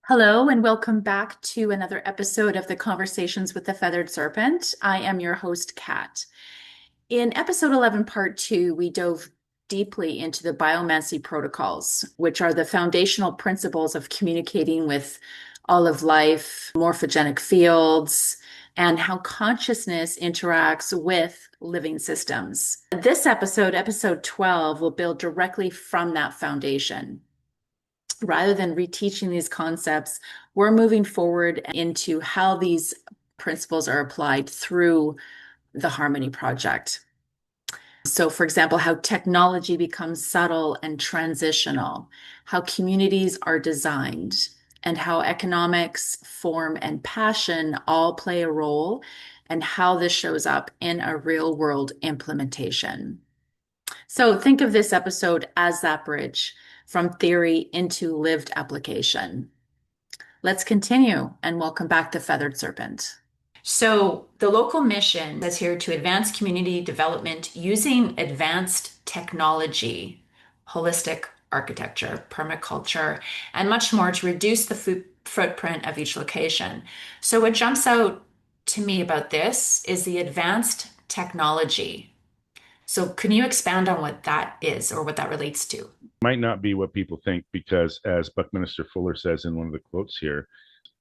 Hello, and welcome back to another episode of the Conversations with the Feathered Serpent. I am your host, Kat. In episode 11, part 2, we dove deeply into the biomancy protocols, which are the foundational principles of communicating with all of life, morphogenic fields, and how consciousness interacts with living systems. This episode, episode 12, will build directly from that foundation. Rather than reteaching these concepts, we're moving forward into how these principles are applied through the Harmony Project. So, for example, how technology becomes subtle and transitional, how communities are designed, and how economics, form, and passion all play a role, and how this shows up in a real world implementation. So think of this episode as that bridge from theory into lived application. Let's continue and welcome back to Feathered Serpent. So the local mission is here to advance community development using advanced technology, holistic architecture, permaculture, and much more to reduce the footprint of each location. So what jumps out to me about this is the advanced technology. So can you expand on what that is or what that relates to? Might not be what people think because, as Buckminster Fuller says in one of the quotes here,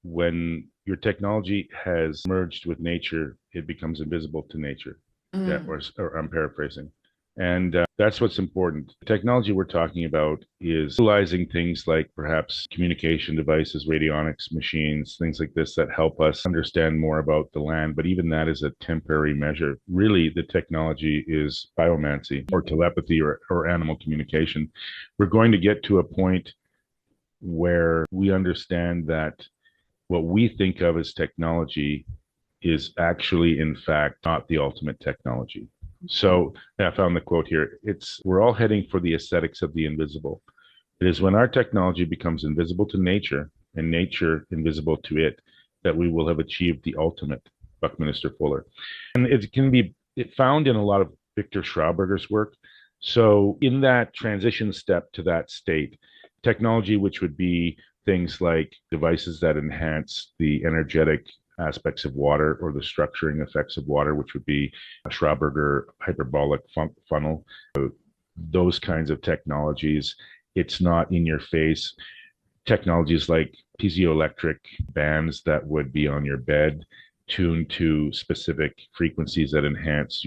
when your technology has merged with nature, it becomes invisible to nature. Yeah, Mm, or I'm paraphrasing. And that's what's important. The technology we're talking about is utilizing things like perhaps communication devices, radionics machines, things like this that help us understand more about the land. But even that is a temporary measure. Really, the technology is biomancy or telepathy or animal communication. We're going to get to a point where we understand that what we think of as technology is actually, in fact, not the ultimate technology. So I found the quote here. It's we're all heading for the aesthetics of the invisible. It is when our technology becomes invisible to nature and nature invisible to it that we will have achieved the ultimate, Buckminster Fuller. And it can be found in a lot of Victor Schauberger's work. So in that transition step to that state, technology, which would be things like devices that enhance the energetic aspects of water or the structuring effects of water, which would be a Schauberger hyperbolic funnel, those kinds of technologies. It's not in your face. Technologies like piezoelectric bands that would be on your bed, tuned to specific frequencies that enhance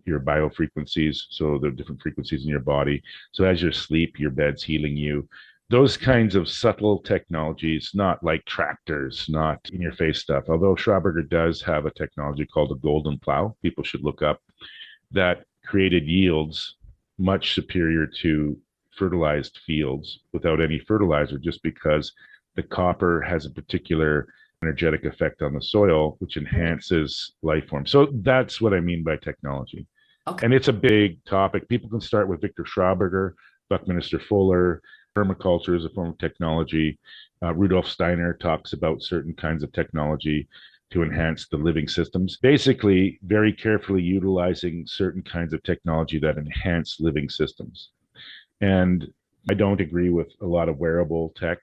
your biofrequencies. So the different frequencies in your body. So as you sleep, your bed's healing you. Those kinds of subtle technologies, not like tractors, not in your face stuff. Although Schauberger does have a technology called a golden plow, people should look up, that created yields much superior to fertilized fields without any fertilizer, just because the copper has a particular energetic effect on the soil, which enhances life form. So that's what I mean by technology. okay. And it's a big topic. People can start with Victor Schauberger, Buckminster Fuller. Permaculture is a form of technology. Rudolf Steiner talks about certain kinds of technology to enhance the living systems. Basically, very carefully utilizing certain kinds of technology that enhance living systems. And I don't agree with a lot of wearable tech,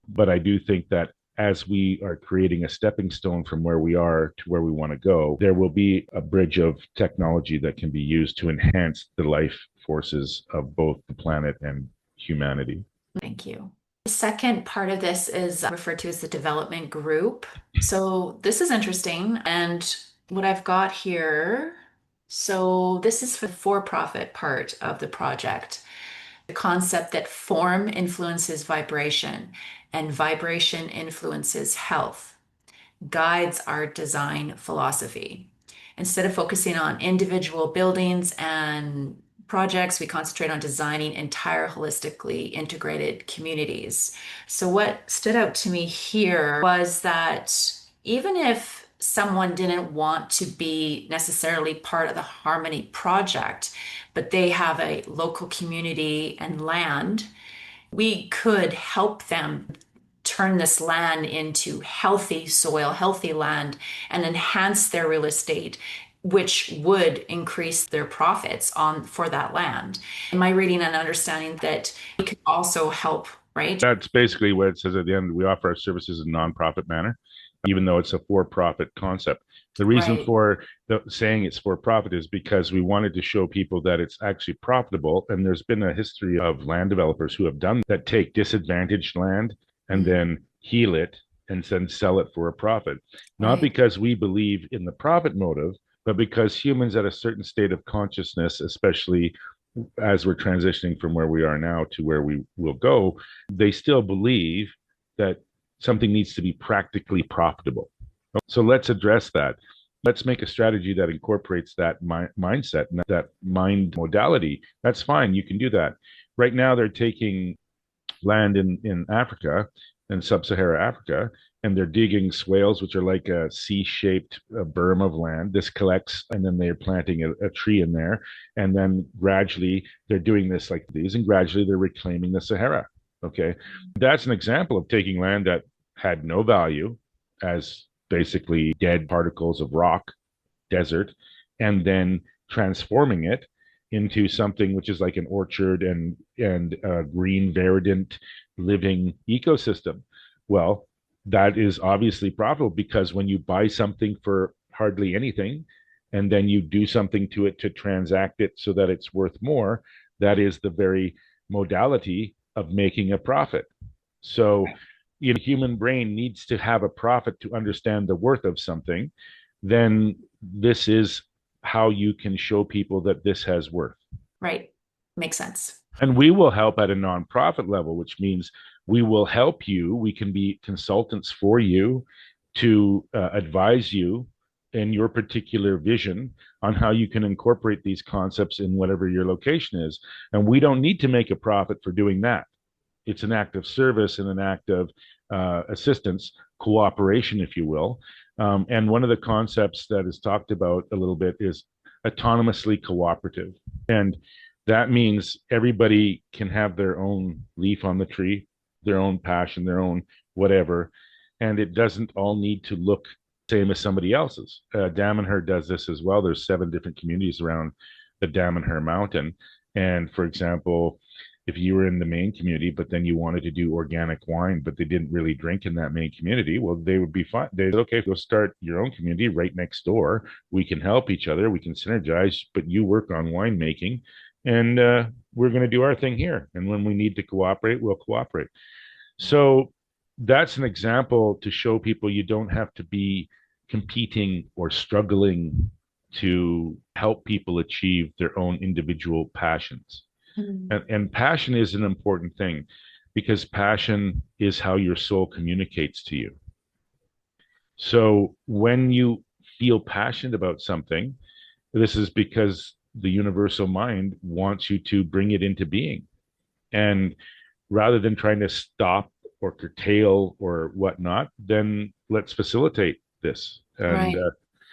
but I do think that as we are creating a stepping stone from where we are to where we want to go, there will be a bridge of technology that can be used to enhance the life forces of both the planet and humanity. Thank you. The second part of this is referred to as the development group. So this is interesting. And what I've got here, so this is for the for-profit part of the project. The concept that form influences vibration and vibration influences health guides our design philosophy. Instead of focusing on individual buildings and projects, we concentrate on designing entire holistically integrated communities. So, what stood out to me here was that even if someone didn't want to be necessarily part of the Harmony Project, but they have a local community and land, we could help them turn this land into healthy soil, healthy land, and enhance their real estate, which would increase their profits on for that land. In my reading and understanding that we could also help right? That's basically what it says at the end. We offer our services in a nonprofit manner, even though it's a for-profit concept. The reason Right. for saying it's for-profit is because we wanted to show people that it's actually profitable. And there's been a history of land developers who have done that, take disadvantaged land and Mm, then heal it and then sell it for a profit. Not right. because we believe in the profit motive, but because humans at a certain state of consciousness, especially as we're transitioning from where we are now to where we will go, they still believe that something needs to be practically profitable. So let's address that. Let's make a strategy that incorporates that mindset, that mind modality. That's fine. You can do that. Right now, they're taking land in Africa, in sub-Saharan Africa, and they're digging swales, which are like a C-shaped berm of land. This collects, and then they're planting a tree in there, and then gradually they're doing this like these, and gradually they're reclaiming the Sahara. Okay, that's an example of taking land that had no value as basically dead particles of rock, desert, and then transforming it into something which is like an orchard and a green verdant living ecosystem. Well, that is obviously profitable, because when you buy something for hardly anything and then you do something to it to transact it so that it's worth more, that is the very modality of making a profit. So, human brain needs to have a profit to understand the worth of something. Then this is how you can show people that this has worth. Right. Makes sense. And we will help at a nonprofit level, which means we will help you. We can be consultants for you to advise you in your particular vision on how you can incorporate these concepts in whatever your location is. And we don't need to make a profit for doing that. It's an act of service and an act of assistance, cooperation, if you will. And one of the concepts that is talked about a little bit is autonomously cooperative. And that means everybody can have their own leaf on the tree, their own passion, their own whatever. And it doesn't all need to look same as somebody else's. Damanhur does this as well. There's 7 different communities around the Damanhur mountain. And for example, if you were in the main community, but then you wanted to do organic wine, but they didn't really drink in that main community, well, they would be fine. They'd okay, go start your own community right next door. We can help each other. We can synergize, but you work on winemaking, and we're going to do our thing here. And when we need to cooperate, we'll cooperate. So that's an example to show people you don't have to be competing or struggling to help people achieve their own individual passions. Mm, And passion is an important thing, because passion is how your soul communicates to you. So when you feel passionate about something, this is because the universal mind wants you to bring it into being. And rather than trying to stop or curtail or whatnot, then let's facilitate this. And right.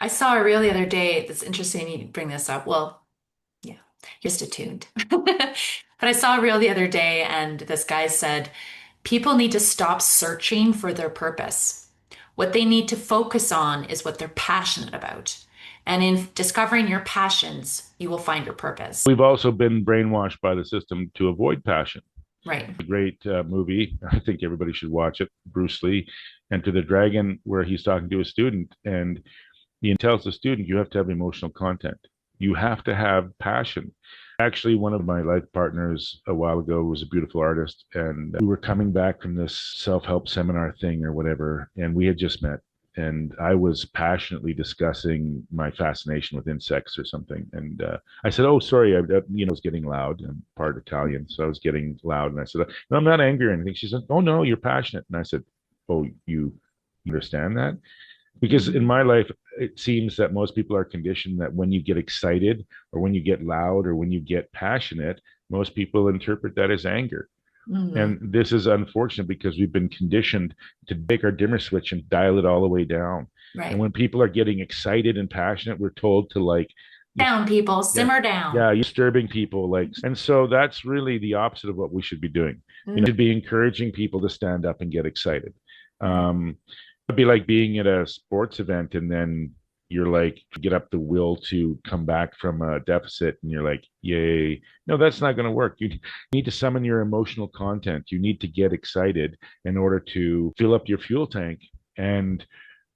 I saw a reel the other day that's interesting you bring this up. Well, yeah, you're just attuned. But I saw a reel the other day, and this guy said people need to stop searching for their purpose. What they need to focus on is what they're passionate about. And in discovering your passions, you will find your purpose. we've also been brainwashed by the system to avoid passion. Right. A great movie. I think everybody should watch it. Bruce Lee, Enter the Dragon, where he's talking to a student, and he tells the student, you have to have emotional content. You have to have passion. Actually, one of my life partners a while ago was a beautiful artist, and we were coming back from this self-help seminar thing or whatever, and we had just met. And I was passionately discussing my fascination with insects or something. And I said, "Oh, sorry, I was getting loud. I'm part Italian, so I was getting loud." And I said, "No, I'm not angry or anything." She said, "Oh no, you're passionate." And I said, "Oh, you understand that?" Because in Mhm. my life, it seems that most people are conditioned that when you get excited or when you get loud or when you get passionate, most people interpret that as anger. Mm, And this is unfortunate, because we've been conditioned to take our dimmer switch and dial it all the way down. And right. when people are getting excited and passionate, we're told to like, Down, people, yeah, simmer down. yeah, you're disturbing people. Like, and so that's really the opposite of what we should be doing. Mm, Should be encouraging people to stand up and get excited. right. It'd be like being at a sports event and then you're like, get up the will to come back from a deficit, and you're like, yay. No, that's not going to work. You need to summon your emotional content. You need to get excited in order to fill up your fuel tank. And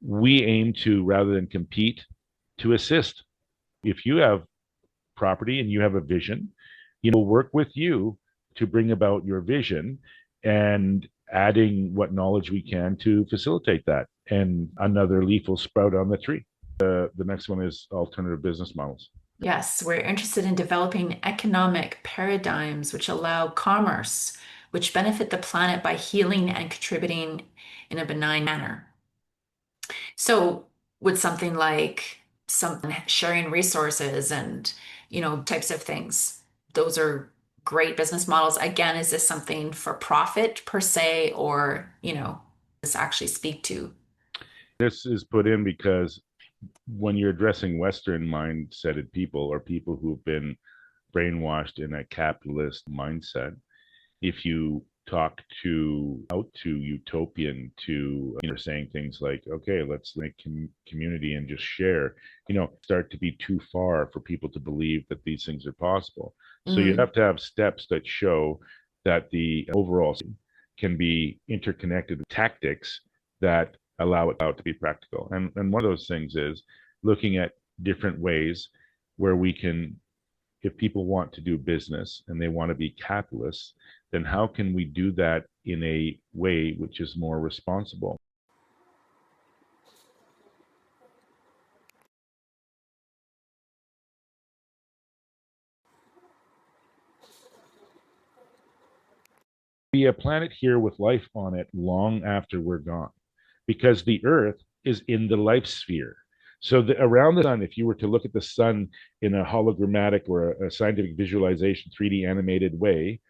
we aim to, rather than compete, to assist. If you have property and you have a vision, we'll work with you to bring about your vision and adding what knowledge we can to facilitate that. And another leaf will sprout on the tree. The next one is alternative business models. Yes, we're interested in developing economic paradigms which allow commerce, which benefit the planet by healing and contributing in a benign manner. So, with something like some sharing resources and, types of things, those are great business models. Again, is this something for profit per se, or, this actually speak to? This is put in because when you're addressing Western mindseted people, or people who've been brainwashed in a capitalist mindset, if you talk to out to utopian, to saying things like, okay, let's make community and just share, start to be too far for people to believe that these things are possible. So you Mm, have to have steps that show that the overall can be interconnected with tactics that allow it out to be practical. And one of those things is looking at different ways where we can, if people want to do business and they want to be capitalists, then how can we do that in a way which is more responsible? Be a planet here with life on it long after we're gone, because the Earth is in the life sphere. So around the sun, if you were to look at the sun in a hologrammatic or a scientific visualization, 3D animated way,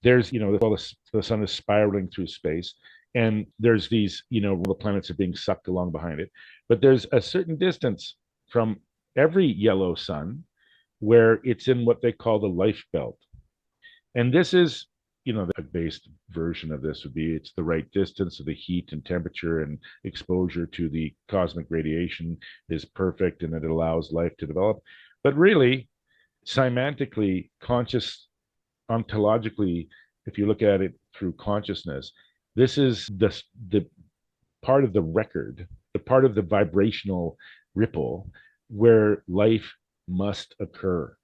there's, well, the sun is spiraling through space, and there's these, the planets are being sucked along behind it. But there's a certain distance from every yellow sun where it's in what they call the life belt. And this is, the based version of this would be, it's the right distance of the heat and temperature and exposure to the cosmic radiation is perfect, and it allows life to develop. But really, semantically, ontologically, if you look at it through consciousness, this is the part of the record, the part of the vibrational ripple where life must occur.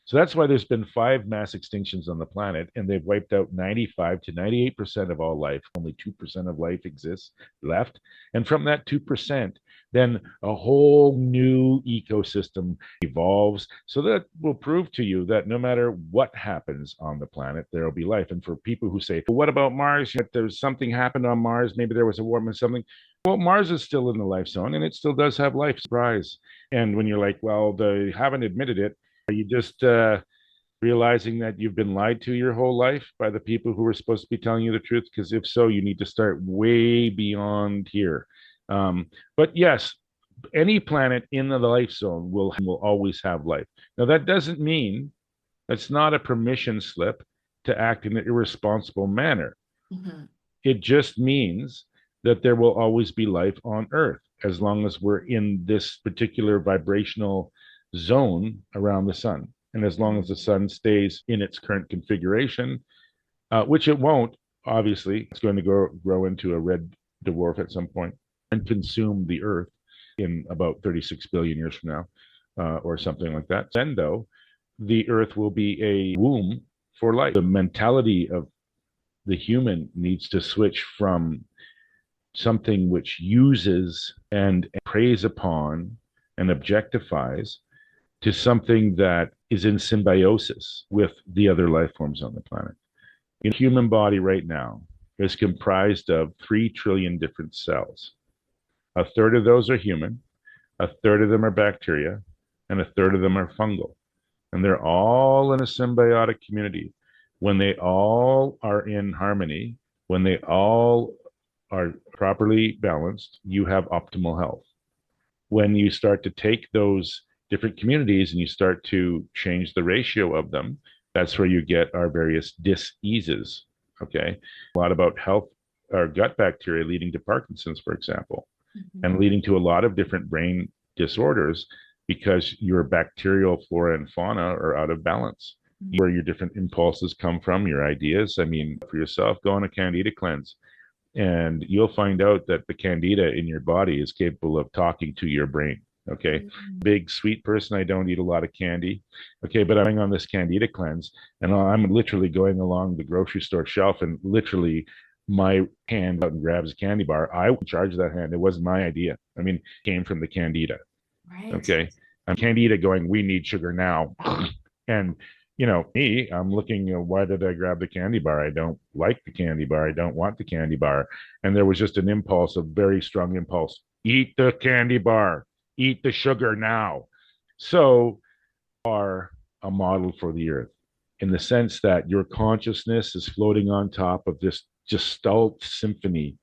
So that's why there's been 5 mass extinctions on the planet, and they've wiped out 95 to 98% of all life. Only 2% of life exists left. And from that 2%, then a whole new ecosystem evolves. So that will prove to you that no matter what happens on the planet, there will be life. And for people who say, well, what about Mars? There's something happened on Mars. Maybe there was a warm or something. Well, Mars is still in the life zone, and it still does have life. Surprise. And when you're like, well, they haven't admitted it, are you just realizing that you've been lied to your whole life by the people who were supposed to be telling you the truth? Because if so, you need to start way beyond here. But yes, any planet in the life zone will always have life. Now, that doesn't mean, that's not a permission slip to act in an irresponsible manner. mhm. It just means that there will always be life on Earth as long as we're in this particular vibrational zone around the sun. And as long as the sun stays in its current configuration, which it won't, obviously, it's going to grow into a red dwarf at some point and consume the Earth in about 36 billion years from now, or something like that. Then, though, the Earth will be a womb for life. The mentality of the human needs to switch from something which uses and preys upon and objectifies to something that is in symbiosis with the other life forms on the planet. The human body right now is comprised of 3 trillion different cells. A third of those are human, a third of them are bacteria, and a third of them are fungal. And they're all in a symbiotic community. When they all are in harmony, when they all are properly balanced, you have optimal health. When you start to take those different communities and you start to change the ratio of them, that's where you get our various diseases. Okay. A lot about health, our gut bacteria leading to Parkinson's, for example, Mhm. and leading to a lot of different brain disorders because your bacterial flora and fauna are out of balance. Where your different impulses come from, your ideas. I mean, for yourself, go on a candida cleanse and you'll find out that the candida in your body is capable of talking to your brain. Okay. Big sweet person. I don't eat a lot of candy. Okay. But I'm on this candida cleanse and I'm literally going along the grocery store shelf and literally my hand out and grabs a candy bar. I charge that hand. It wasn't my idea. I mean, it came from the candida. Right. Okay. I'm candida going, we need sugar now. And me, I'm looking, why did I grab the candy bar? I don't like the candy bar. I don't want the candy bar. And there was just an impulse, a very strong impulse. Eat the candy bar, eat the sugar now. So are a model for the earth in the sense that your consciousness is floating on top of this gestalt symphony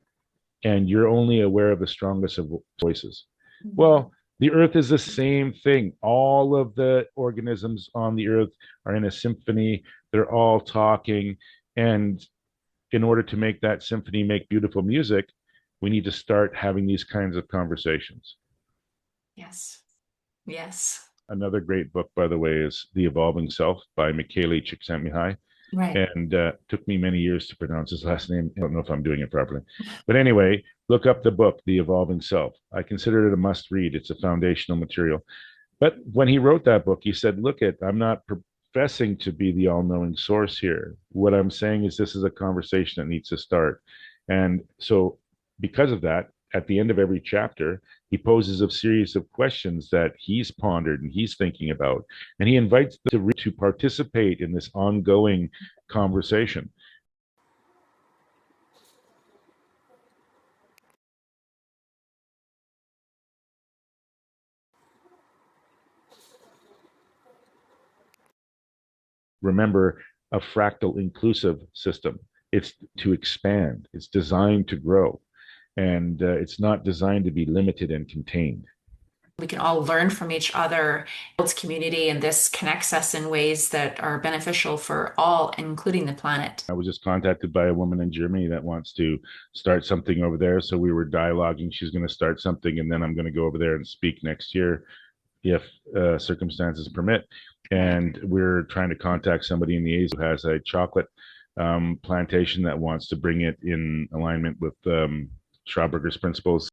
and you're only aware of the strongest of voices. Well, the earth is the same thing. All of the organisms on the earth are in a symphony. They're all talking. And in order to make that symphony make beautiful music, we need to start having these kinds of conversations. Yes. Yes. Another great book, by the way, is The Evolving Self by Michele Csikszentmihalyi. Right. And took me many years to pronounce his last name. I don't know if I'm doing it properly. But anyway, look up the book, The Evolving Self. I consider it a must read. It's a foundational material. But when he wrote that book, he said, look, I'm not professing to be the all knowing source here. What I'm saying is this is a conversation that needs to start. And so, because of that, at the end of every chapter, he poses a series of questions that he's pondered and he's thinking about. And he invites them to participate in this ongoing conversation. Remember, a fractal inclusive system. It's to expand, it's designed to grow, and it's not designed to be limited and contained. We can all learn from each other, builds community, and this connects us in ways that are beneficial for all, including the planet. I was just contacted by a woman in Germany that wants to start something over there. So we were dialoguing. She's going to start something, and then I'm going to go over there and speak next year if circumstances permit. And we're trying to contact somebody in the A's who has a chocolate plantation that wants to bring it in alignment with Schauberger's principles.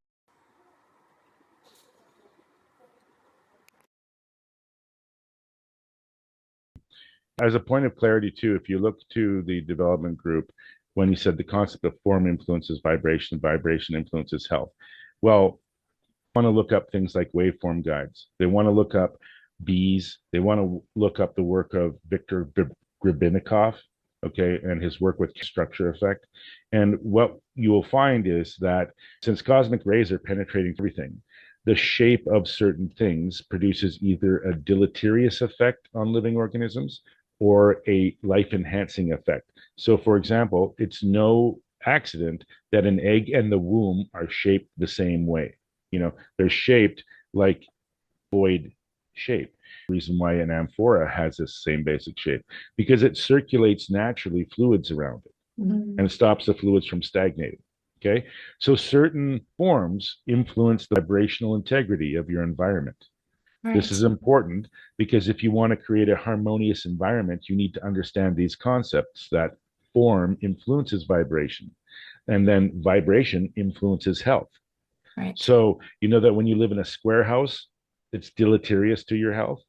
As a point of clarity, too, if you look to the development group, when he said the concept of form influences vibration, vibration influences health. Well, want to look up things like waveform guides. They want to look up bees. They want to look up the work of Viktor Gribinnikov, okay, and his work with structure effect. And what you will find is that since cosmic rays are penetrating everything, the shape of certain things produces either a deleterious effect on living organisms or a life enhancing effect. So, for example, it's no accident that an egg and the womb are shaped the same way. They're shaped like void shape. Reason why an amphora has this same basic shape, because it circulates naturally fluids around it and it stops the fluids from stagnating. Okay. So certain forms influence the vibrational integrity of your environment. Right. This is important because if you want to create a harmonious environment, you need to understand these concepts that form influences vibration and then vibration influences health. Right. So you know that when you live in a square house, it's deleterious to your health.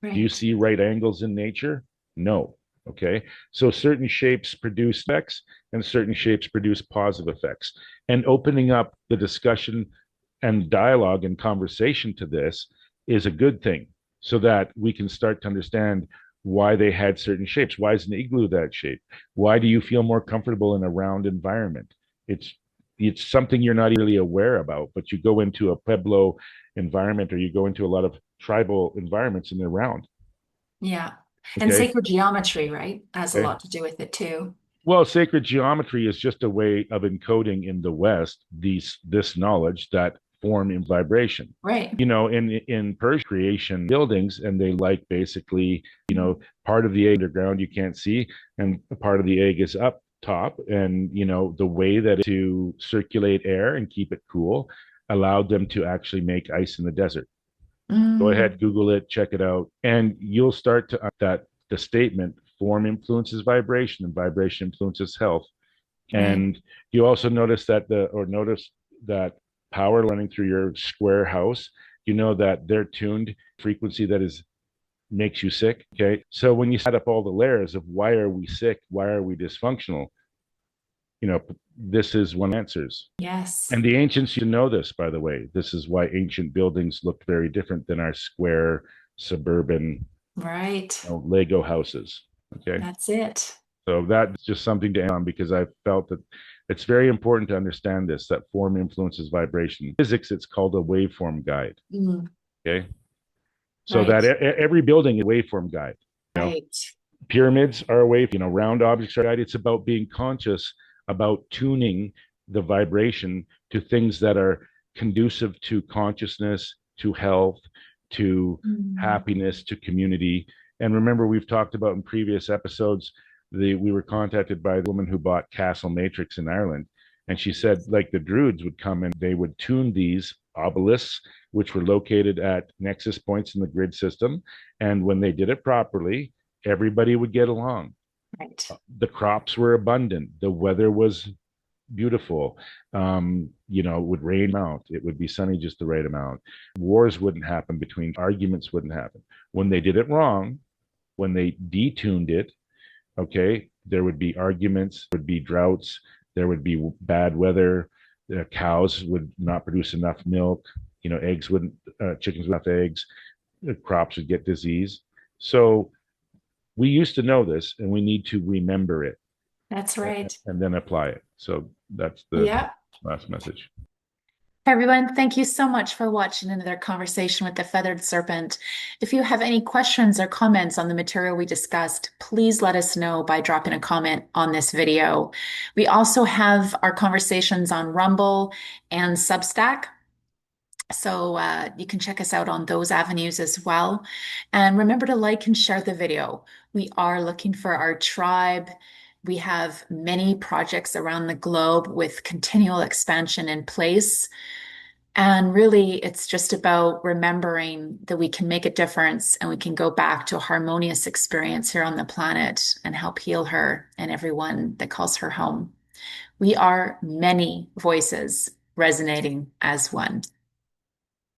Right. Do you see right angles in nature? No. Okay. So certain shapes produce effects and certain shapes produce positive effects. And opening up the discussion and dialogue and conversation to this is a good thing so that we can start to understand why they had certain shapes. Why is an igloo that shape? Why do you feel more comfortable in a round environment? It's something you're not really aware about, but you go into a Pueblo environment or you go into a lot of tribal environments and they're round. Yeah. And sacred geometry, right, has a lot to do with it too. Well, sacred geometry is just a way of encoding in the West this knowledge that form in vibration. Right. In Persian creation buildings, and they like basically, part of the egg underground you can't see, and part of the egg is up top. And, the way that to circulate air and keep it cool allowed them to actually make ice in the desert. Go Mm, ahead, Google it, check it out, and you'll start to that the statement form influences vibration and vibration influences health. right. And you also notice that power running through your square house, you know that they're tuned frequency that is makes you sick. Okay. So when you set up all the layers of why are we sick, why are we dysfunctional, this is one answers. Yes. And the ancients used to know this, by the way. This is why ancient buildings looked very different than our square suburban, Right. Lego houses. Okay. That's it. So that's just something to end on because I felt that it's very important to understand this, that form influences vibration. In physics, it's called a waveform guide. Mm, Okay. So right. that every building is a waveform guide. You know, Right. pyramids are a wave, round objects are a guide. It's about being conscious about tuning the vibration to things that are conducive to consciousness, to health, to Mm, happiness, to community. And remember, we've talked about in previous episodes, we were contacted by the woman who bought Castle Matrix in Ireland. And she said, like the Druids would come and they would tune these obelisks, which were located at nexus points in the grid system. And when they did it properly, everybody would get along. right. The crops were abundant. The weather was beautiful. It would rain out. It would be sunny just the right amount. Wars wouldn't happen between arguments wouldn't happen. When they did it wrong, when they detuned it, okay, there would be arguments, would be droughts, there would be bad weather. The cows would not produce enough milk. Eggs wouldn't, chickens wouldn't have eggs. The crops would get disease. So we used to know this and we need to remember it That's right. and then apply it. So that's the Yeah. last message. Everyone, thank you so much for watching another conversation with the Feathered Serpent. If you have any questions or comments on the material we discussed, please let us know by dropping a comment on this video. We also have our conversations on Rumble and Substack. So you can check us out on those avenues as well. And remember to like and share the video. We are looking for our tribe. We have many projects around the globe with continual expansion in place. And really, it's just about remembering that we can make a difference and we can go back to a harmonious experience here on the planet and help heal her and everyone that calls her home. We are many voices resonating as one.